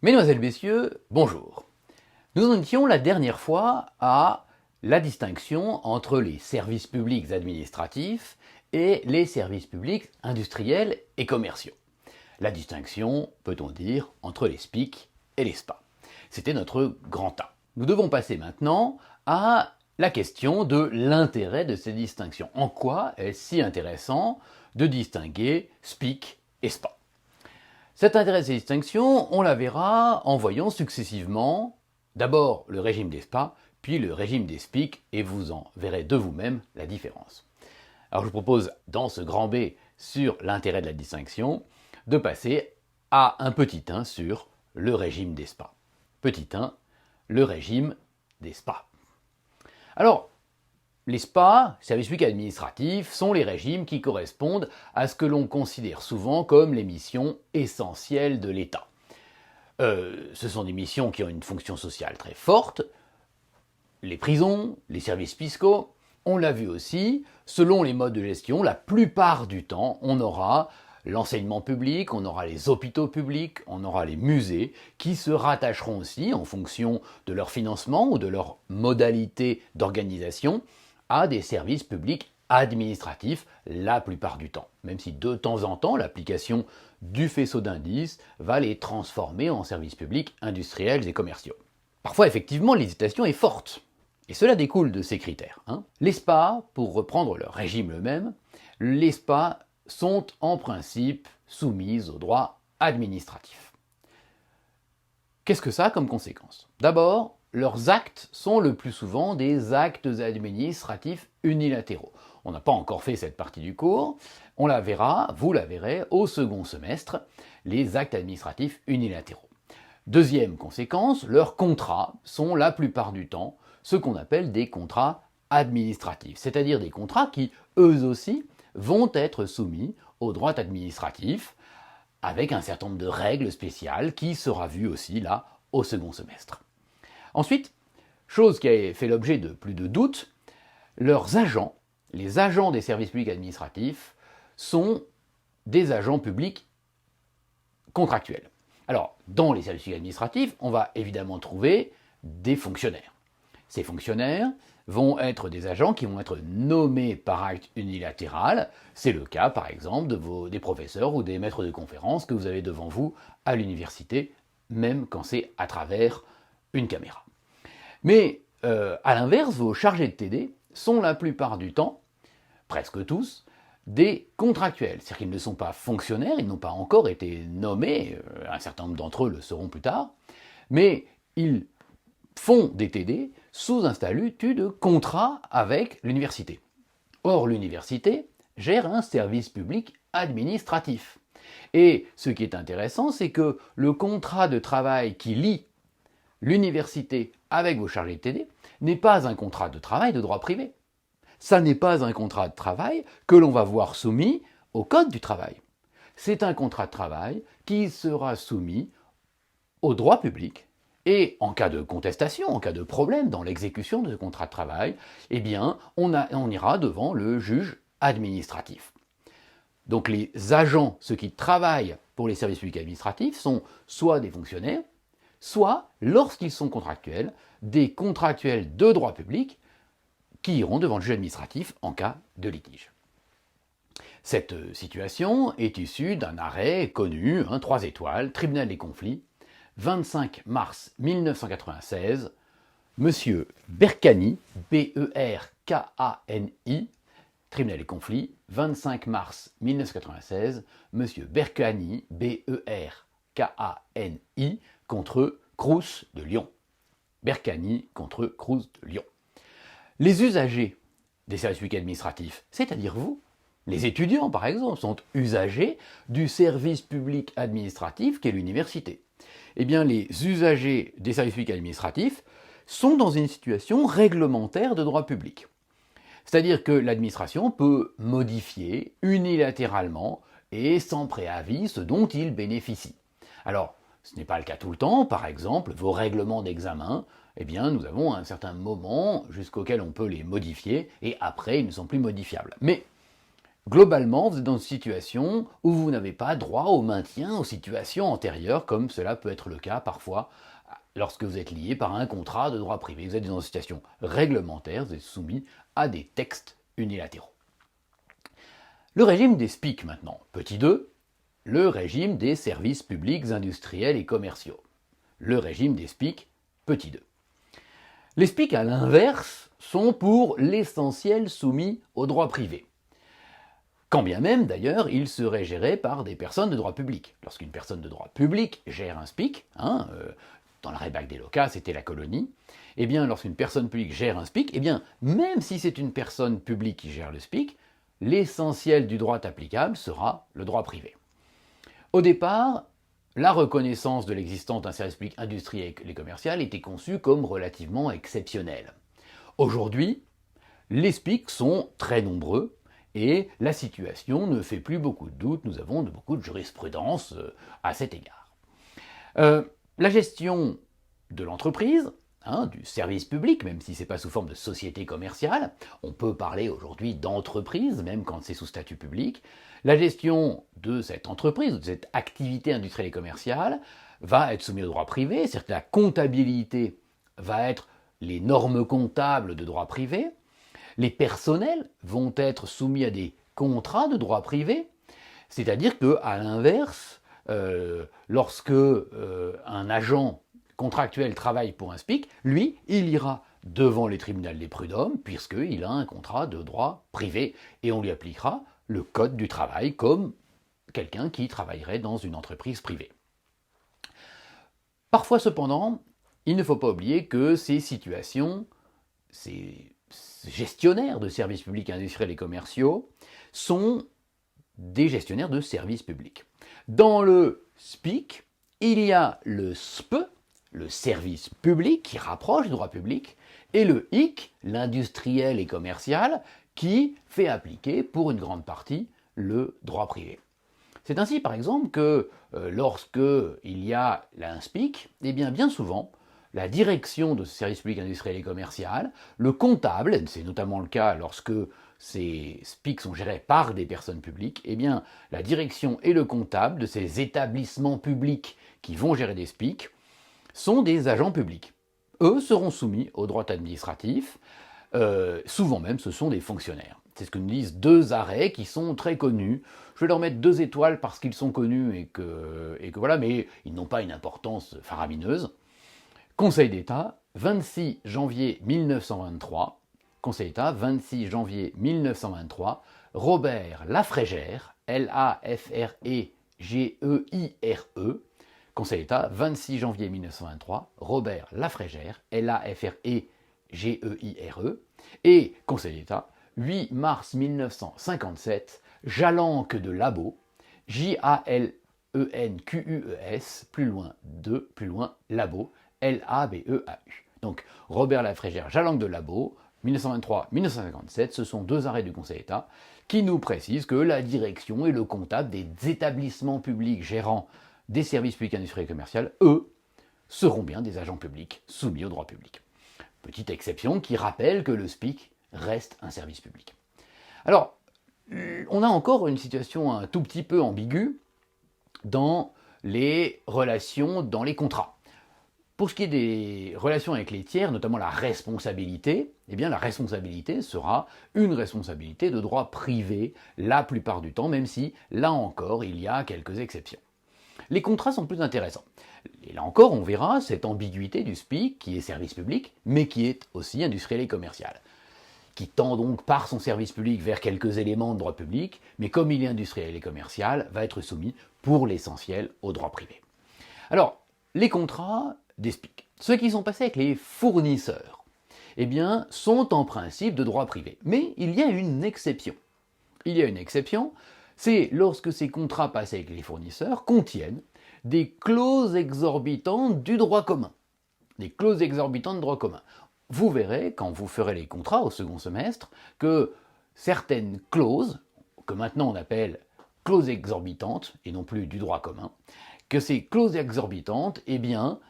Mesdemoiselles, Messieurs, bonjour. Nous en étions la dernière fois à la distinction entre les services publics administratifs et les services publics industriels et commerciaux. La distinction, peut-on dire, entre les SPIC et les SPA. C'était notre grand A. Nous devons passer maintenant à la question de l'intérêt de ces distinctions. En quoi est-ce si intéressant de distinguer SPIC et SPA ? Cet intérêt de ces distinctions, on la verra en voyant successivement d'abord le régime des SPA, puis le régime des SPIC, et vous en verrez de vous-même la différence. Alors je vous propose, dans ce grand B sur l'intérêt de la distinction, de passer à un petit 1 sur le régime des SPA. Petit 1, le régime des SPA. Alors, les SPA, services publics administratifs, sont les régimes qui correspondent à ce que l'on considère souvent comme les missions essentielles de l'État. Ce sont des missions qui ont une fonction sociale très forte. Les prisons, les services fiscaux, on l'a vu aussi, selon les modes de gestion, la plupart du temps, on aura l'enseignement public, on aura les hôpitaux publics, on aura les musées, qui se rattacheront aussi, en fonction de leur financement ou de leur modalité d'organisation, à des services publics administratifs la plupart du temps, même si de temps en temps l'application du faisceau d'indices va les transformer en services publics industriels et commerciaux. Parfois effectivement l'hésitation est forte, et cela découle de ces critères. Les SPA, pour reprendre leur régime eux-mêmes, les SPA sont en principe soumises au droit administratif. Qu'est-ce que ça a comme conséquence ? D'abord, leurs actes sont le plus souvent des actes administratifs unilatéraux. On n'a pas encore fait cette partie du cours, on la verra, vous la verrez, au second semestre, les actes administratifs unilatéraux. Deuxième conséquence, leurs contrats sont la plupart du temps ce qu'on appelle des contrats administratifs, c'est-à-dire des contrats qui, eux aussi, vont être soumis au droit administratif, avec un certain nombre de règles spéciales qui sera vu aussi là au second semestre. Ensuite, chose qui a fait l'objet de plus de doutes, leurs agents, les agents des services publics administratifs, sont des agents publics contractuels. Alors, dans les services publics administratifs, on va évidemment trouver des fonctionnaires. Ces fonctionnaires vont être des agents qui vont être nommés par acte unilatéral. C'est le cas, par exemple, des professeurs ou des maîtres de conférences que vous avez devant vous à l'université, même quand c'est à travers une caméra. Mais à l'inverse, vos chargés de TD sont la plupart du temps, presque tous, des contractuels. C'est-à-dire qu'ils ne sont pas fonctionnaires, ils n'ont pas encore été nommés, un certain nombre d'entre eux le seront plus tard, mais ils font des TD sous un statut de contrat avec l'université. Or, l'université gère un service public administratif. Et ce qui est intéressant, c'est que le contrat de travail qui lie l'université avec vos chargés de TD n'est pas un contrat de travail de droit privé. Ça n'est pas un contrat de travail que l'on va voir soumis au Code du travail. C'est un contrat de travail qui sera soumis au droit public. Et en cas de contestation, en cas de problème dans l'exécution de ce contrat de travail, eh bien, on ira devant le juge administratif. Donc les agents, ceux qui travaillent pour les services publics administratifs, sont soit des fonctionnaires, soit, lorsqu'ils sont contractuels, des contractuels de droit public qui iront devant le juge administratif en cas de litige. Cette situation est issue d'un arrêt connu, 3 étoiles, tribunal des conflits, 25 mars 1996, M. Berkani, B-E-R-K-A-N-I, tribunal des conflits, 25 mars 1996, M. Berkani, B-E-R-K-A-N-I, contre Crous de Lyon. Berkani contre Crous de Lyon. Les usagers des services publics administratifs, c'est-à-dire vous, les étudiants par exemple, sont usagers du service public administratif qu'est l'université. Eh bien, les usagers des services publics administratifs sont dans une situation réglementaire de droit public. C'est-à-dire que l'administration peut modifier unilatéralement et sans préavis ce dont il bénéficie. Alors, ce n'est pas le cas tout le temps, par exemple, vos règlements d'examen, eh bien, nous avons un certain moment jusqu'auquel on peut les modifier, et après, ils ne sont plus modifiables. Mais Globalement, vous êtes dans une situation où vous n'avez pas droit au maintien aux situations antérieures, comme cela peut être le cas parfois lorsque vous êtes lié par un contrat de droit privé. Vous êtes dans une situation réglementaire, vous êtes soumis à des textes unilatéraux. Le régime des SPIC maintenant, petit 2, le régime des services publics industriels et commerciaux. Le régime des SPIC, petit 2. Les SPIC, à l'inverse, sont pour l'essentiel soumis au droit privé. Quand bien même, d'ailleurs, ils seraient gérés par des personnes de droit public. Lorsqu'une personne de droit public gère un SPIC, dans la Rébac des Locas, c'était la colonie, eh bien, lorsqu'une personne publique gère un SPIC, eh bien, même si c'est une personne publique qui gère le SPIC, l'essentiel du droit applicable sera le droit privé. Au départ, la reconnaissance de l'existence d'un service public industriel et commercial était conçue comme relativement exceptionnelle. Aujourd'hui, les SPIC sont très nombreux et la situation ne fait plus beaucoup de doute, nous avons beaucoup de jurisprudence à cet égard. La gestion de l'entreprise, du service public, même si ce n'est pas sous forme de société commerciale, on peut parler aujourd'hui d'entreprise, même quand c'est sous statut public, la gestion de cette entreprise, de cette activité industrielle et commerciale, va être soumise au droit privé, c'est-à-dire que la comptabilité va être les normes comptables de droit privé, les personnels vont être soumis à des contrats de droit privé, c'est-à-dire qu'à l'inverse, lorsque un agent contractuel travaille pour un SPIC, lui, il ira devant les tribunaux des prud'hommes, puisqu'il a un contrat de droit privé, et on lui appliquera le code du travail comme quelqu'un qui travaillerait dans une entreprise privée. Parfois cependant, il ne faut pas oublier que ces situations, ces gestionnaires de services publics industriels et commerciaux, sont des gestionnaires de services publics. Dans le SPIC, il y a le SPE, le service public qui rapproche du droit public, et le HIC, l'industriel et commercial, qui fait appliquer pour une grande partie le droit privé. C'est ainsi par exemple que lorsque il y a un SPIC, eh bien souvent, la direction de ce service public industriel et commercial, le comptable, c'est notamment le cas lorsque ces SPIC sont gérés par des personnes publiques, eh bien la direction et le comptable de ces établissements publics qui vont gérer des SPIC sont des agents publics. Eux seront soumis au droit administratif, souvent même ce sont des fonctionnaires. C'est ce que nous disent deux arrêts qui sont très connus. Je vais leur mettre 2 étoiles parce qu'ils sont connus et que voilà, mais ils n'ont pas une importance faramineuse. Conseil d'État, 26 janvier 1923, Conseil d'État, 26 janvier 1923, Robert Lafrégère, L-A-F-R-E-G-E-I-R-E, Conseil d'État, 26 janvier 1923, Robert Lafrégère, L-A-F-R-E-G-E-I-R-E, et Conseil d'État, 8 mars 1957, Jalenque de Labo, J-A-L-E-N-Q-U-E-S, plus loin Labo, L-A-B-E-A-U. Donc Robert Lafrégère, Jalenque de Labo, 1923-1957, ce sont 2 arrêts du Conseil d'État qui nous précisent que la direction et le comptable des établissements publics gérant des services publics industriels et commerciaux, eux, seront bien des agents publics soumis au droit public. Petite exception qui rappelle que le SPIC reste un service public. Alors, on a encore une situation un tout petit peu ambiguë dans les relations, dans les contrats. Pour ce qui est des relations avec les tiers, notamment la responsabilité, eh bien la responsabilité sera une responsabilité de droit privé la plupart du temps, même si, là encore, il y a quelques exceptions. Les contrats sont plus intéressants. Et là encore, on verra cette ambiguïté du SPIC, qui est service public, mais qui est aussi industriel et commercial, qui tend donc par son service public vers quelques éléments de droit public, mais comme il est industriel et commercial, va être soumis pour l'essentiel au droit privé. Alors, les contrats des SPIC, ceux qui sont passés avec les fournisseurs, eh bien, sont en principe de droit privé. Mais il y a une exception. Il y a une exception, c'est lorsque ces contrats passés avec les fournisseurs contiennent des clauses exorbitantes du droit commun. Des clauses exorbitantes de droit commun. Vous verrez, quand vous ferez les contrats au second semestre, que certaines clauses, que maintenant on appelle clauses exorbitantes, et non plus du droit commun, que ces clauses exorbitantes, eh bien,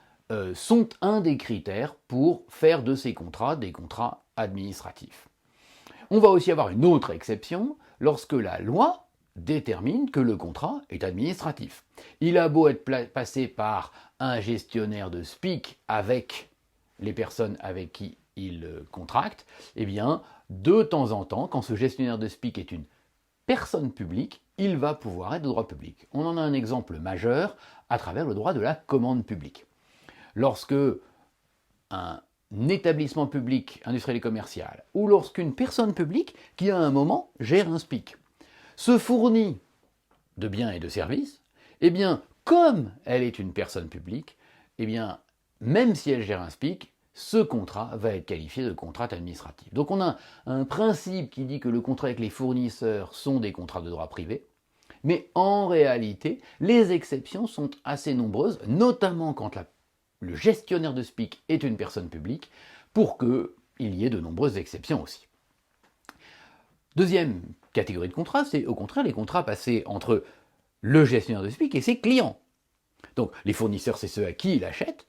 sont un des critères pour faire de ces contrats des contrats administratifs. On va aussi avoir une autre exception lorsque la loi détermine que le contrat est administratif. Il a beau être passé par un gestionnaire de SPIC avec les personnes avec qui il contracte, eh bien, de temps en temps, quand ce gestionnaire de SPIC est une personne publique, il va pouvoir être de droit public. On en a un exemple majeur à travers le droit de la commande publique. Lorsque un établissement public industriel et commercial, ou lorsqu'une personne publique qui à un moment gère un SPIC, se fournit de biens et de services, eh bien, comme elle est une personne publique, eh bien, même si elle gère un SPIC, ce contrat va être qualifié de contrat administratif. Donc on a un principe qui dit que le contrat avec les fournisseurs sont des contrats de droit privé, mais en réalité, les exceptions sont assez nombreuses, notamment quand le gestionnaire de SPIC est une personne publique, pour qu'il y ait de nombreuses exceptions aussi. Deuxième catégorie de contrats, c'est au contraire les contrats passés entre le gestionnaire de SPIC et ses clients. Donc les fournisseurs, c'est ceux à qui il achète,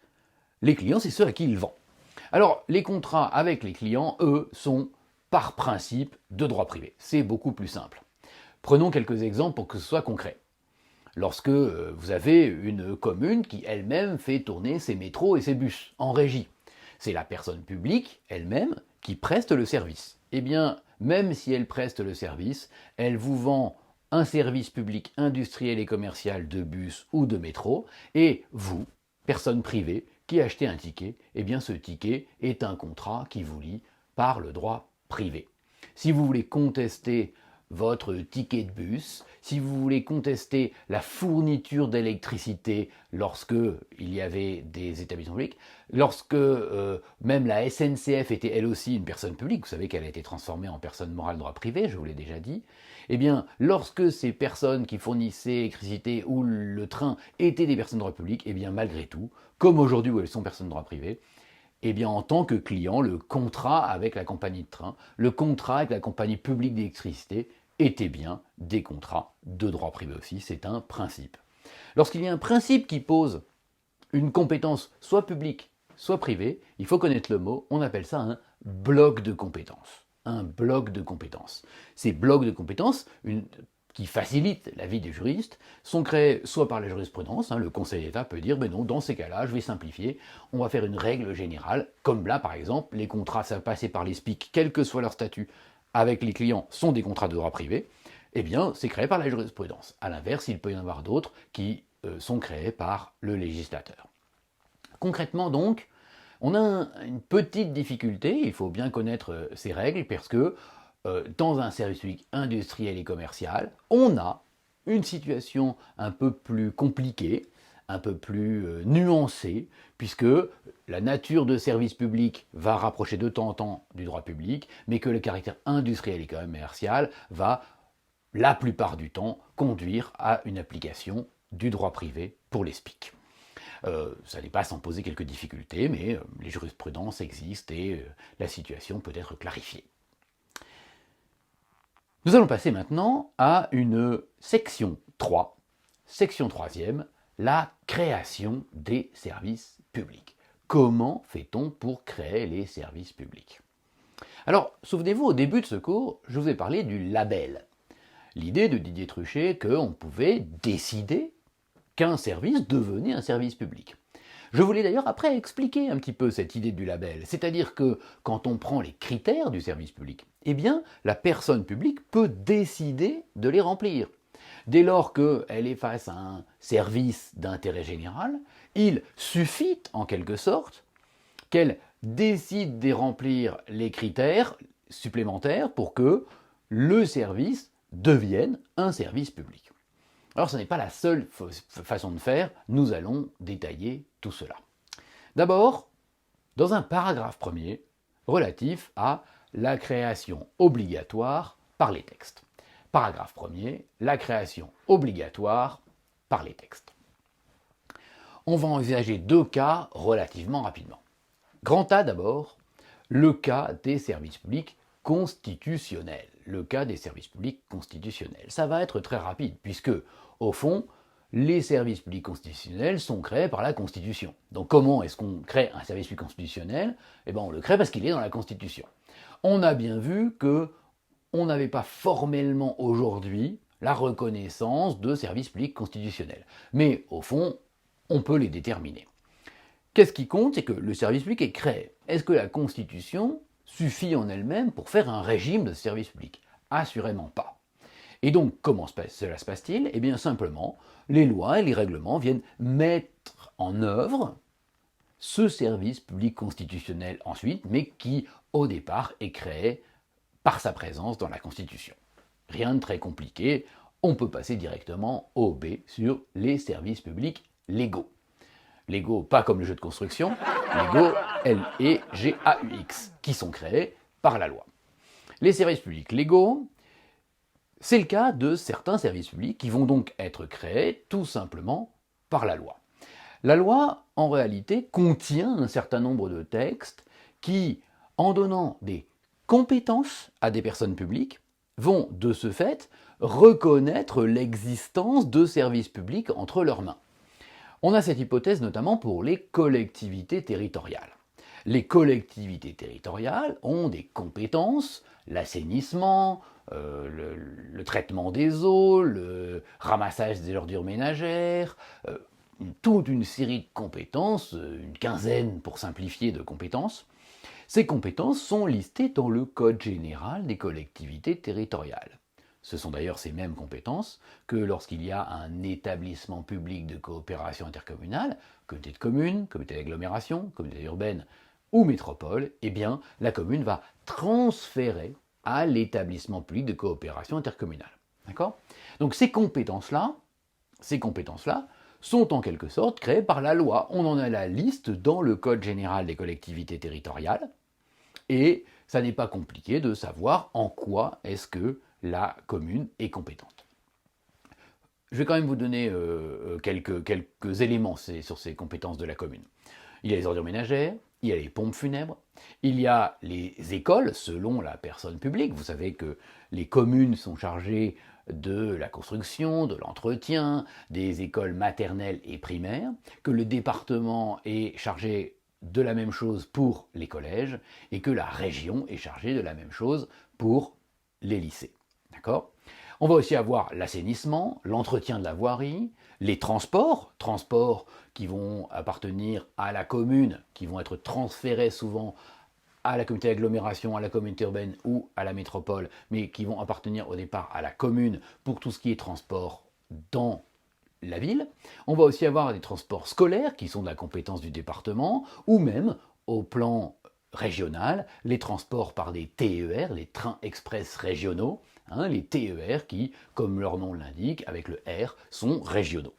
les clients, c'est ceux à qui il vend. Alors les contrats avec les clients, eux, sont par principe de droit privé. C'est beaucoup plus simple. Prenons quelques exemples pour que ce soit concret. Lorsque vous avez une commune qui elle-même fait tourner ses métros et ses bus en régie, c'est la personne publique elle-même qui preste le service. Eh bien, même si elle preste le service, elle vous vend un service public industriel et commercial de bus ou de métro, et vous, personne privée, qui achetez un ticket, eh bien ce ticket est un contrat qui vous lie par le droit privé. Si vous voulez contester votre ticket de bus, si vous voulez contester la fourniture d'électricité lorsque il y avait des établissements publics, lorsque même la SNCF était elle aussi une personne publique, vous savez qu'elle a été transformée en personne morale droit privé, je vous l'ai déjà dit, eh bien lorsque ces personnes qui fournissaient l'électricité ou le train étaient des personnes de droit public, eh bien malgré tout, comme aujourd'hui où elles sont personnes de droit privé, eh bien, en tant que client, le contrat avec la compagnie de train, le contrat avec la compagnie publique d'électricité étaient bien des contrats de droit privé aussi, c'est un principe. Lorsqu'il y a un principe qui pose une compétence soit publique, soit privée, il faut connaître le mot, on appelle ça un bloc de compétences. Un bloc de compétences. Ces blocs de compétences, qui facilitent la vie des juristes, sont créés soit par la jurisprudence, le Conseil d'État peut dire, ben non, dans ces cas-là, je vais simplifier, on va faire une règle générale, comme là par exemple, les contrats, ça va passer par les SPIC, quel que soit leur statut, avec les clients, sont des contrats de droit privé, eh bien c'est créé par la jurisprudence. A l'inverse, il peut y en avoir d'autres qui sont créés par le législateur. Concrètement donc, on a une petite difficulté, il faut bien connaître ces règles, parce que dans un service public industriel et commercial, on a une situation un peu plus compliquée, un peu plus nuancée, puisque la nature de service public va rapprocher de temps en temps du droit public, mais que le caractère industriel et commercial va, la plupart du temps, conduire à une application du droit privé pour les SPIC. Ça n'est pas sans poser quelques difficultés, mais les jurisprudences existent et la situation peut être clarifiée. Nous allons passer maintenant à une section 3, section 3e, la création des services publics. Comment fait-on pour créer les services publics? Alors, souvenez-vous, au début de ce cours, je vous ai parlé du label. L'idée de Didier Truchet qu'on pouvait décider qu'un service devenait un service public. Je voulais d'ailleurs après expliquer un petit peu cette idée du label, c'est-à-dire que quand on prend les critères du service public, eh bien la personne publique peut décider de les remplir. Dès lors qu'elle est face à un service d'intérêt général, il suffit en quelque sorte qu'elle décide de remplir les critères supplémentaires pour que le service devienne un service public. Alors ce n'est pas la seule façon de faire, nous allons détailler tout cela. D'abord, dans un paragraphe premier relatif à la création obligatoire par les textes. Paragraphe premier, la création obligatoire par les textes. On va envisager deux cas relativement rapidement. Grand A d'abord, le cas des services publics constitutionnels. Le cas des services publics constitutionnels. Ça va être très rapide, puisque, au fond, les services publics constitutionnels sont créés par la Constitution. Donc comment est-ce qu'on crée un service public constitutionnel? Eh bien on le crée parce qu'il est dans la Constitution. On a bien vu que on n'avait pas formellement aujourd'hui la reconnaissance de services publics constitutionnels. Mais au fond, on peut les déterminer. Qu'est-ce qui compte? C'est que le service public est créé. Est-ce que la Constitution suffit en elle-même pour faire un régime de service public? Assurément pas. Et donc, comment cela se passe-t-il? Eh bien, simplement, les lois et les règlements viennent mettre en œuvre ce service public constitutionnel ensuite, mais qui, au départ, est créé par sa présence dans la Constitution. Rien de très compliqué, on peut passer directement au B sur les services publics légaux. Légaux, pas comme le jeu de construction, légaux, L-E-G-A-U-X, qui sont créés par la loi. Les services publics légaux, c'est le cas de certains services publics qui vont donc être créés tout simplement par la loi. La loi, en réalité, contient un certain nombre de textes qui, en donnant des compétences à des personnes publiques, vont de ce fait reconnaître l'existence de services publics entre leurs mains. On a cette hypothèse notamment pour les collectivités territoriales. Les collectivités territoriales ont des compétences, l'assainissement, le traitement des eaux, le ramassage des ordures ménagères, toute une série de compétences, une quinzaine pour simplifier de compétences. Ces compétences sont listées dans le Code général des collectivités territoriales. Ce sont d'ailleurs ces mêmes compétences que lorsqu'il y a un établissement public de coopération intercommunale, communauté de communes, communauté d'agglomération, communauté urbaine ou métropole, eh bien la commune va transférer à l'établissement public de coopération intercommunale. D'accord? Donc ces compétences-là sont en quelque sorte créées par la loi. On en a la liste dans le Code général des collectivités territoriales, et ça n'est pas compliqué de savoir en quoi est-ce que la commune est compétente. Je vais quand même vous donner quelques éléments sur ces compétences de la commune. Il y a les ordures ménagères, il y a les pompes funèbres, il y a les écoles selon la personne publique. Vous savez que les communes sont chargées de la construction, de l'entretien, des écoles maternelles et primaires, que le département est chargé de la même chose pour les collèges, et que la région est chargée de la même chose pour les lycées. D'accord ? On va aussi avoir l'assainissement, l'entretien de la voirie, les transports qui vont appartenir à la commune, qui vont être transférés souvent à la communauté d'agglomération, à la communauté urbaine ou à la métropole, mais qui vont appartenir au départ à la commune pour tout ce qui est transport dans la ville. On va aussi avoir des transports scolaires qui sont de la compétence du département, ou même au plan régional, les transports par des TER, les trains express régionaux, les TER qui, comme leur nom l'indique, avec le R, sont régionaux.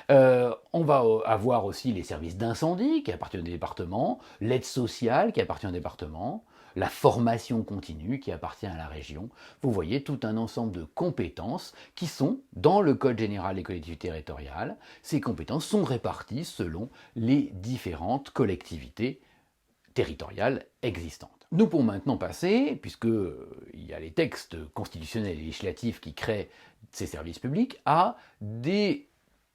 On va avoir aussi les services d'incendie qui appartiennent au département, l'aide sociale qui appartient au département, la formation continue qui appartient à la région. Vous voyez tout un ensemble de compétences qui sont dans le Code général des collectivités territoriales. Ces compétences sont réparties selon les différentes collectivités territoriales existantes. Nous pouvons maintenant passer, puisqu'il y a les textes constitutionnels et législatifs qui créent ces services publics, à des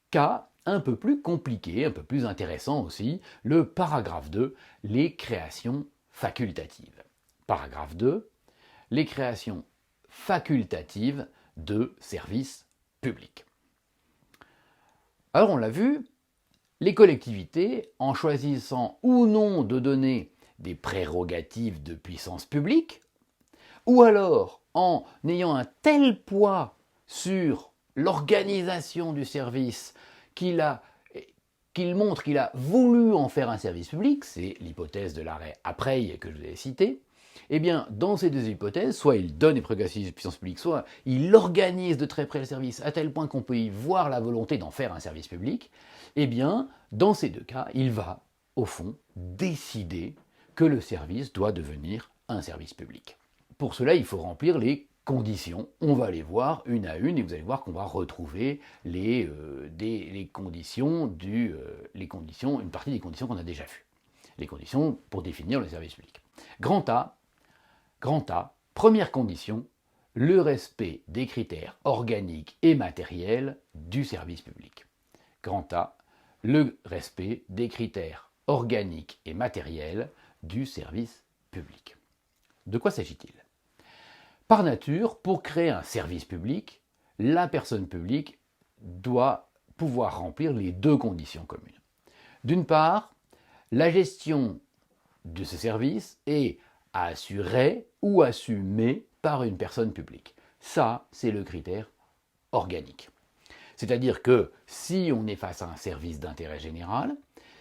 cas un peu plus compliqués, un peu plus intéressants aussi, le paragraphe 2, les créations facultatives. Paragraphe 2, les créations facultatives de services publics. Alors on l'a vu, les collectivités, en choisissant ou non de donner des prérogatives de puissance publique, ou alors en ayant un tel poids sur l'organisation du service qu'il montre qu'il a voulu en faire un service public, c'est l'hypothèse de l'arrêt Apreil que je vous ai cité, eh bien, dans ces deux hypothèses, soit il donne des prérogatives de puissance publique, soit il organise de très près le service à tel point qu'on peut y voir la volonté d'en faire un service public, eh bien, dans ces deux cas, il va, au fond, décider que le service doit devenir un service public. Pour cela, il faut remplir les conditions. On va les voir une à une et vous allez voir qu'on va retrouver une partie des conditions qu'on a déjà vues. Les conditions pour définir le service public. Grand A, première condition, le respect des critères organiques et matériels du service public. Grand A, le respect des critères organiques et matériels du service public. De quoi s'agit-il ? Par nature, pour créer un service public, la personne publique doit pouvoir remplir les deux conditions communes. D'une part, la gestion de ce service est assurée ou assumée par une personne publique. Ça, c'est le critère organique. C'est-à-dire que si on est face à un service d'intérêt général,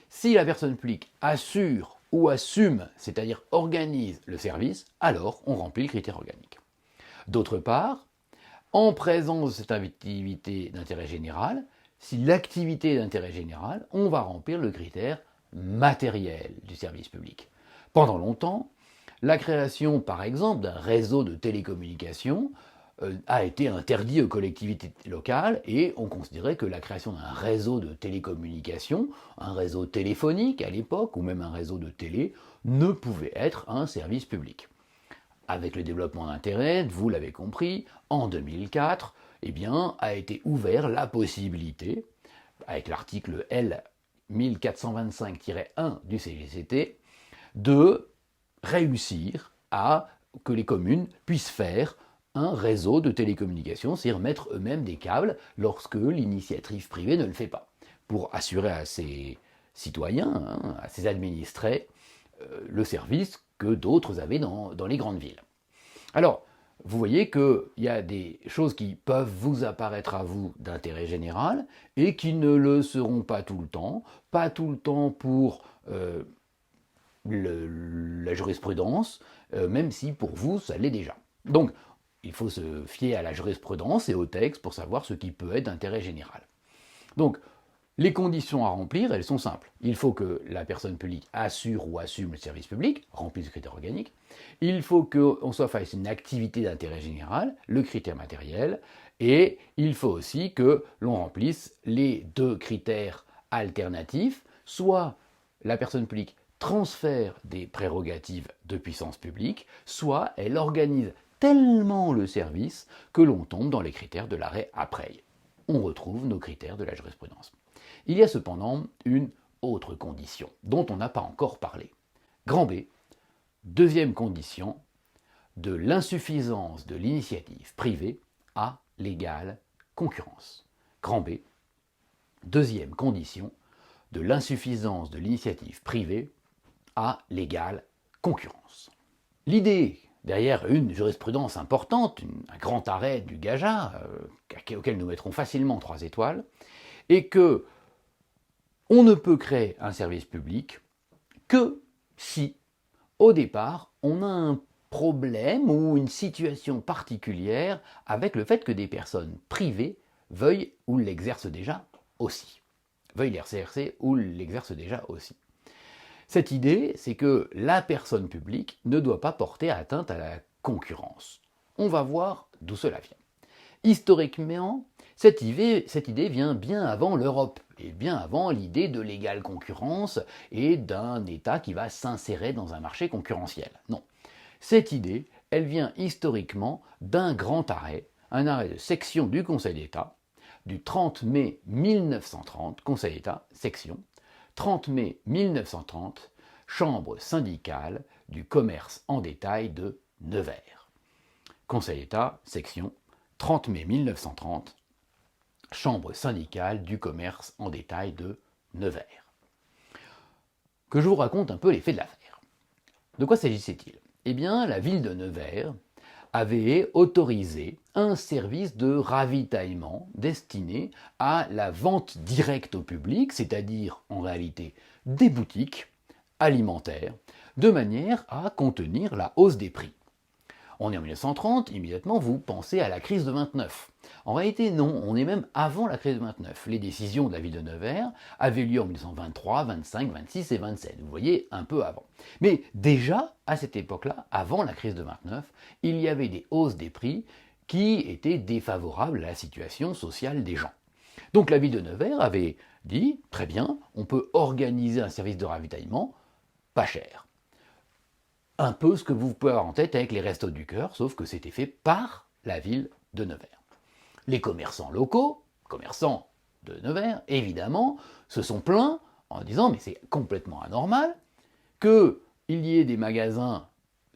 si la personne publique assure ou assume, c'est-à-dire organise le service, alors on remplit le critère organique. D'autre part, en présence de cette activité d'intérêt général, si l'activité est d'intérêt général, on va remplir le critère matériel du service public. Pendant longtemps, la création, par exemple, d'un réseau de télécommunications a été interdite aux collectivités locales et on considérait que la création d'un réseau de télécommunications, un réseau téléphonique à l'époque, ou même un réseau de télé, ne pouvait être un service public. Avec le développement d'Internet, vous l'avez compris, en 2004, a été ouvert la possibilité, avec l'article L 1425-1 du CGCT, de réussir à que les communes puissent faire un réseau de télécommunications, c'est-à-dire mettre eux-mêmes des câbles lorsque l'initiative privée ne le fait pas, pour assurer à ses citoyens, à ses administrés, le service que d'autres avaient dans les grandes villes. Alors, vous voyez qu'il y a des choses qui peuvent vous apparaître à vous d'intérêt général et qui ne le seront pas tout le temps pour la jurisprudence, même si pour vous ça l'est déjà. Donc, il faut se fier à la jurisprudence et au texte pour savoir ce qui peut être d'intérêt général. Donc, les conditions à remplir, elles sont simples. Il faut que la personne publique assure ou assume le service public, remplisse le critère organique. Il faut qu'on soit face à une activité d'intérêt général, le critère matériel. Et il faut aussi que l'on remplisse les deux critères alternatifs, soit la personne publique transfère des prérogatives de puissance publique, soit elle organise tellement le service que l'on tombe dans les critères de l'arrêt Aprey. On retrouve nos critères de la jurisprudence. Il y a cependant une autre condition dont on n'a pas encore parlé. Grand B, deuxième condition de l'insuffisance de l'initiative privée à l'égale concurrence. Grand B, deuxième condition de l'insuffisance de l'initiative privée à l'égale concurrence. L'idée derrière une jurisprudence importante, un grand arrêt du Gaja, auquel nous mettrons facilement 3 étoiles, est que on ne peut créer un service public que si, au départ, on a un problème ou une situation particulière avec le fait que des personnes privées veuillent ou l'exercent déjà aussi. Cette idée, c'est que la personne publique ne doit pas porter atteinte à la concurrence. On va voir d'où cela vient. Historiquement, cette idée vient bien avant l'Europe, et bien avant l'idée de l'égale concurrence et d'un État qui va s'insérer dans un marché concurrentiel. Non. Cette idée, elle vient historiquement d'un grand arrêt, un arrêt de section du Conseil d'État, du 30 mai 1930, Conseil d'État, section, 30 mai 1930, chambre syndicale du commerce en détail de Nevers. Conseil d'État, section, 30 mai 1930, chambre syndicale du commerce en détail de Nevers. Que je vous raconte un peu les faits de l'affaire. De quoi s'agissait-il ? Eh bien, la ville de Nevers avait autorisé un service de ravitaillement destiné à la vente directe au public, c'est-à-dire en réalité des boutiques alimentaires, de manière à contenir la hausse des prix. On est en 1930, immédiatement vous pensez à la crise de 29. En réalité non, on est même avant la crise de 29. Les décisions de la ville de Nevers avaient lieu en 1923, 25, 26 et 27, vous voyez, un peu avant. Mais déjà, à cette époque-là, avant la crise de 29, il y avait des hausses des prix qui étaient défavorables à la situation sociale des gens. Donc la ville de Nevers avait dit, très bien, on peut organiser un service de ravitaillement pas cher. Un peu ce que vous pouvez avoir en tête avec les Restos du Cœur, sauf que c'était fait par la ville de Nevers. Les commerçants locaux, commerçants de Nevers, évidemment, se sont plaints en disant « mais c'est complètement anormal qu'il y ait des magasins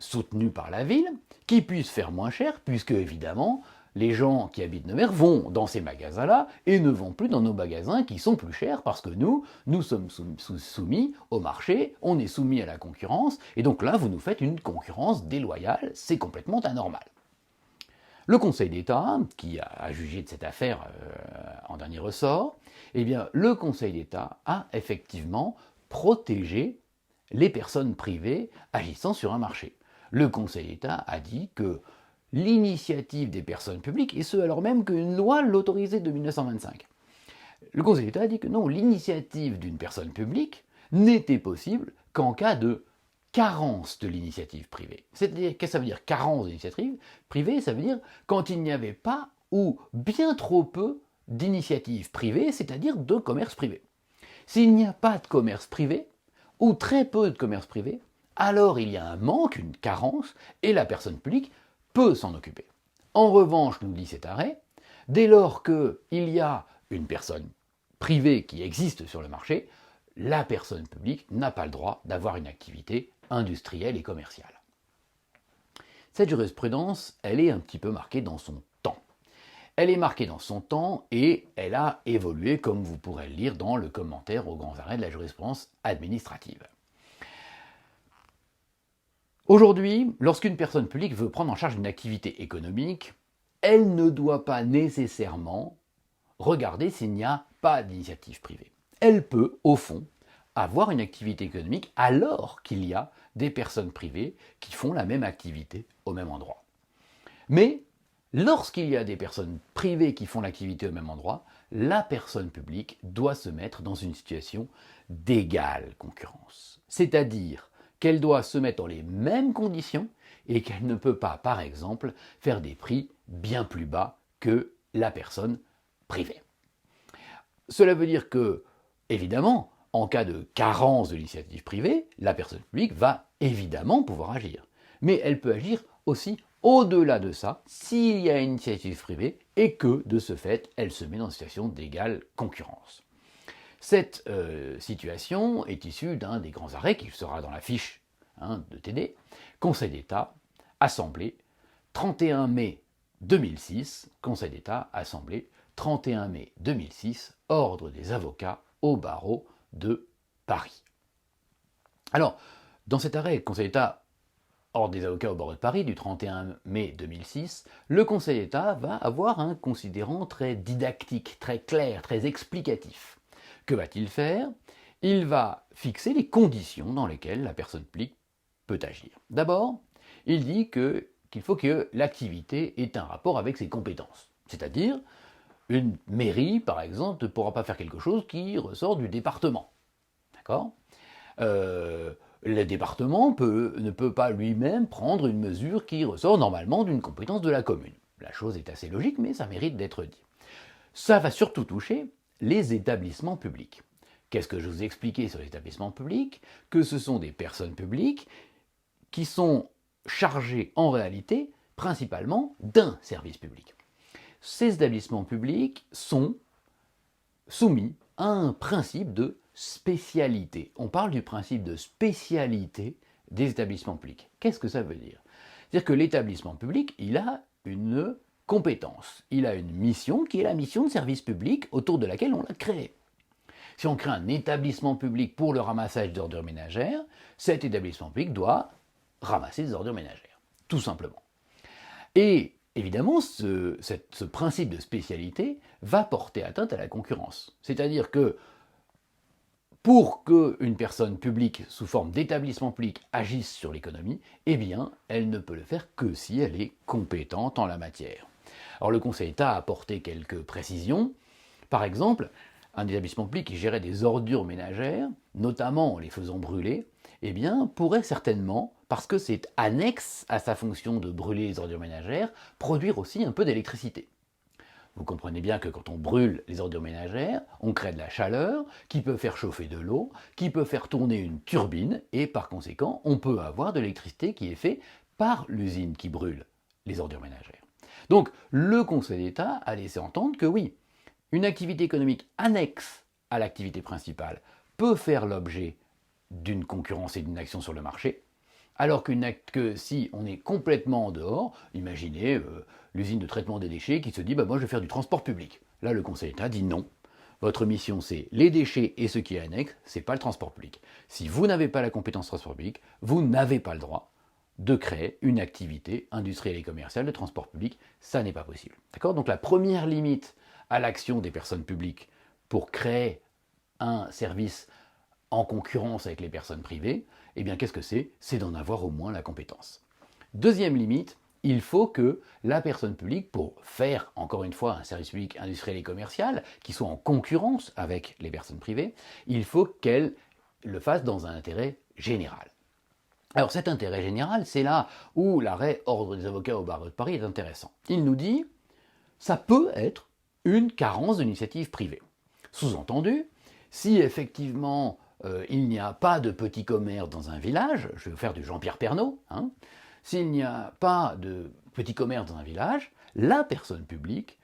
soutenu par la ville, qui puisse faire moins cher, puisque évidemment, les gens qui habitent Nevers vont dans ces magasins-là et ne vont plus dans nos magasins qui sont plus chers parce que nous sommes soumis au marché, on est soumis à la concurrence, et donc là, vous nous faites une concurrence déloyale, c'est complètement anormal. Le Conseil d'État, qui a jugé de cette affaire en dernier ressort, eh bien, le Conseil d'État a effectivement protégé les personnes privées agissant sur un marché. Le Conseil d'État a dit que l'initiative des personnes publiques, et ce alors même qu'une loi l'autorisait de 1925. Le Conseil d'État a dit que non, l'initiative d'une personne publique n'était possible qu'en cas de carence de l'initiative privée. C'est-à-dire, qu'est-ce que ça veut dire carence de l'initiative privée? Ça veut dire quand il n'y avait pas ou bien trop peu d'initiatives privées, c'est-à-dire de commerce privé. S'il n'y a pas de commerce privé, ou très peu de commerce privé, alors il y a un manque, une carence, et la personne publique peut s'en occuper. En revanche, nous dit cet arrêt, dès lors qu'il y a une personne privée qui existe sur le marché, la personne publique n'a pas le droit d'avoir une activité industrielle et commerciale. Cette jurisprudence, elle est un petit peu marquée dans son temps. Elle est marquée dans son temps et elle a évolué, comme vous pourrez le lire dans le commentaire aux grands arrêts de la jurisprudence administrative. Aujourd'hui, lorsqu'une personne publique veut prendre en charge une activité économique, elle ne doit pas nécessairement regarder s'il n'y a pas d'initiative privée. Elle peut, au fond, avoir une activité économique alors qu'il y a des personnes privées qui font la même activité au même endroit. Mais lorsqu'il y a des personnes privées qui font l'activité au même endroit, la personne publique doit se mettre dans une situation d'égale concurrence. C'est-à-dire qu'elle doit se mettre dans les mêmes conditions et qu'elle ne peut pas, par exemple, faire des prix bien plus bas que la personne privée. Cela veut dire que, évidemment, en cas de carence de l'initiative privée, la personne publique va évidemment pouvoir agir. Mais elle peut agir aussi au-delà de ça, s'il y a une initiative privée et que, de ce fait, elle se met dans une situation d'égale concurrence. Cette situation est issue d'un des grands arrêts qui sera dans la fiche de TD, Conseil d'État, Assemblée, 31 mai 2006, Conseil d'État, Assemblée, 31 mai 2006, Ordre des avocats au barreau de Paris. Alors, dans cet arrêt, Conseil d'État, Ordre des avocats au barreau de Paris, du 31 mai 2006, le Conseil d'État va avoir un considérant très didactique, très clair, très explicatif. Que va-t-il faire? Il va fixer les conditions dans lesquelles la personne publique peut agir. D'abord, il dit qu'il faut que l'activité ait un rapport avec ses compétences. C'est-à-dire, une mairie, par exemple, ne pourra pas faire quelque chose qui ressort du département. D'accord? Le département ne peut pas lui-même prendre une mesure qui ressort normalement d'une compétence de la commune. La chose est assez logique, mais ça mérite d'être dit. Ça va surtout toucher les établissements publics. Qu'est-ce que je vous ai expliqué sur les établissements publics? Que ce sont des personnes publiques qui sont chargées en réalité principalement d'un service public. Ces établissements publics sont soumis à un principe de spécialité. On parle du principe de spécialité des établissements publics. Qu'est-ce que ça veut dire? C'est-à-dire que l'établissement public, il a une compétence, il a une mission qui est la mission de service public autour de laquelle on l'a créé. Si on crée un établissement public pour le ramassage d'ordures ménagères, cet établissement public doit ramasser des ordures ménagères, tout simplement. Et évidemment, ce principe de spécialité va porter atteinte à la concurrence. C'est-à-dire que pour qu'une personne publique sous forme d'établissement public agisse sur l'économie, eh bien, elle ne peut le faire que si elle est compétente en la matière. Alors le Conseil d'État a apporté quelques précisions. Par exemple, un établissement public qui gérait des ordures ménagères, notamment en les faisant brûler, eh bien, pourrait certainement, parce que c'est annexe à sa fonction de brûler les ordures ménagères, produire aussi un peu d'électricité. Vous comprenez bien que quand on brûle les ordures ménagères, on crée de la chaleur qui peut faire chauffer de l'eau, qui peut faire tourner une turbine, et par conséquent, on peut avoir de l'électricité qui est faite par l'usine qui brûle les ordures ménagères. Donc, le Conseil d'État a laissé entendre que oui, une activité économique annexe à l'activité principale peut faire l'objet d'une concurrence et d'une action sur le marché, Alors que si on est complètement en dehors, imaginez l'usine de traitement des déchets qui se dit bah, moi je vais faire du transport public. Là le Conseil d'État dit non. Votre mission c'est les déchets et ce qui est annexe, c'est pas le transport public. Si vous n'avez pas la compétence transport public, vous n'avez pas le droit de créer une activité industrielle et commerciale de transport public, ça n'est pas possible. D'accord? Donc la première limite à l'action des personnes publiques pour créer un service en concurrence avec les personnes privées, eh bien qu'est-ce que c'est? C'est d'en avoir au moins la compétence. Deuxième limite, il faut que la personne publique, pour faire encore une fois un service public industriel et commercial qui soit en concurrence avec les personnes privées, il faut qu'elle le fasse dans un intérêt général. Alors cet intérêt général, c'est là où l'arrêt Ordre des avocats au barreau de Paris est intéressant. Il nous dit, ça peut être une carence de l'initiative privée. Sous-entendu, si effectivement il n'y a pas de petit commerce dans un village, je vais vous faire du Jean-Pierre Pernaut, s'il n'y a pas de petit commerce dans un village, la personne publique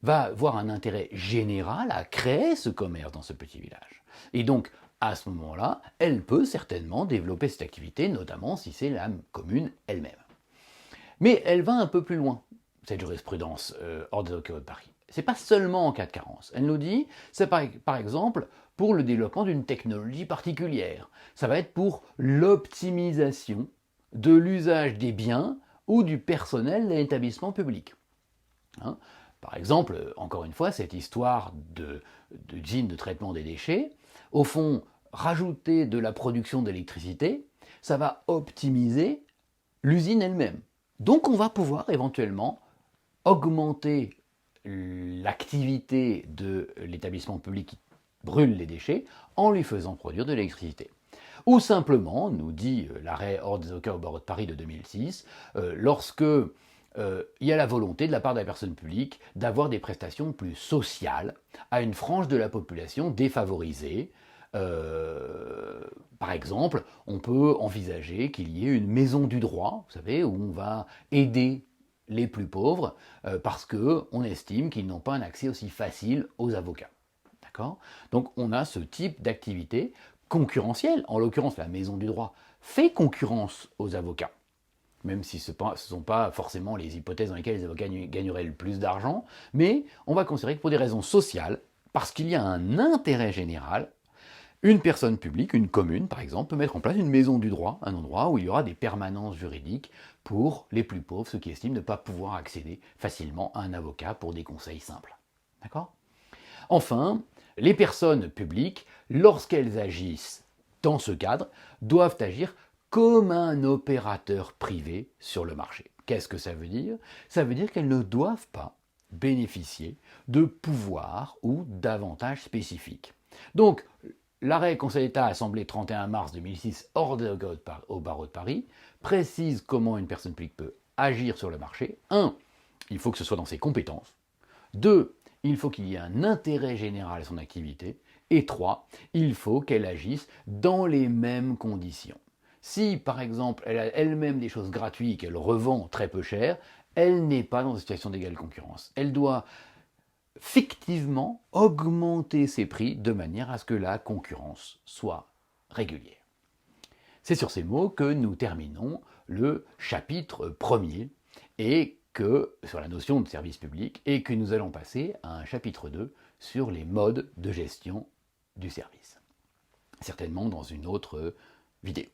va voir un intérêt général à créer ce commerce dans ce petit village. Et donc, à ce moment-là, elle peut certainement développer cette activité, notamment si c'est la commune elle-même. Mais elle va un peu plus loin, cette jurisprudence Ordre des avocats de Paris. C'est pas seulement en cas de carence. Elle nous dit, c'est par exemple pour le développement d'une technologie particulière. Ça va être pour l'optimisation de l'usage des biens ou du personnel de l'établissement public. Par exemple, encore une fois, cette histoire d'usine de traitement des déchets, au fond, rajouter de la production d'électricité, ça va optimiser l'usine elle-même. Donc on va pouvoir éventuellement augmenter l'activité de l'établissement public qui brûle les déchets en lui faisant produire de l'électricité. Ou simplement, nous dit l'arrêt Ordre des avocats au barreau de Paris de 2006, lorsque il y a la volonté de la part de la personne publique d'avoir des prestations plus sociales à une frange de la population défavorisée. Par exemple, on peut envisager qu'il y ait une maison du droit, vous savez, où on va aider les plus pauvres parce qu'on estime qu'ils n'ont pas un accès aussi facile aux avocats. D'accord ? Donc on a ce type d'activité concurrentielle. En l'occurrence, la maison du droit fait concurrence aux avocats, même si ce ne sont pas forcément les hypothèses dans lesquelles les avocats gagneraient le plus d'argent, mais on va considérer que pour des raisons sociales, parce qu'il y a un intérêt général, une personne publique, une commune par exemple, peut mettre en place une maison du droit, un endroit où il y aura des permanences juridiques pour les plus pauvres, ceux qui estiment ne pas pouvoir accéder facilement à un avocat pour des conseils simples. D'accord ? Enfin, les personnes publiques, lorsqu'elles agissent dans ce cadre, doivent agir comme un opérateur privé sur le marché. Qu'est-ce que ça veut dire? Ça veut dire qu'elles ne doivent pas bénéficier de pouvoirs ou d'avantages spécifiques. Donc, l'arrêt Conseil d'État Assemblée 31 mars 2006 Ordre au barreau de Paris précise comment une personne publique peut agir sur le marché. 1. Il faut que ce soit dans ses compétences. 2. Il faut qu'il y ait un intérêt général à son activité. Et 3. Il faut qu'elle agisse dans les mêmes conditions. Si, par exemple, elle a elle-même des choses gratuites qu'elle revend très peu cher, elle n'est pas dans une situation d'égale concurrence. Elle doit fictivement augmenter ses prix de manière à ce que la concurrence soit régulière. C'est sur ces mots que nous terminons le chapitre premier et que sur la notion de service public et que nous allons passer à un chapitre 2 sur les modes de gestion du service. Certainement dans une autre vidéo.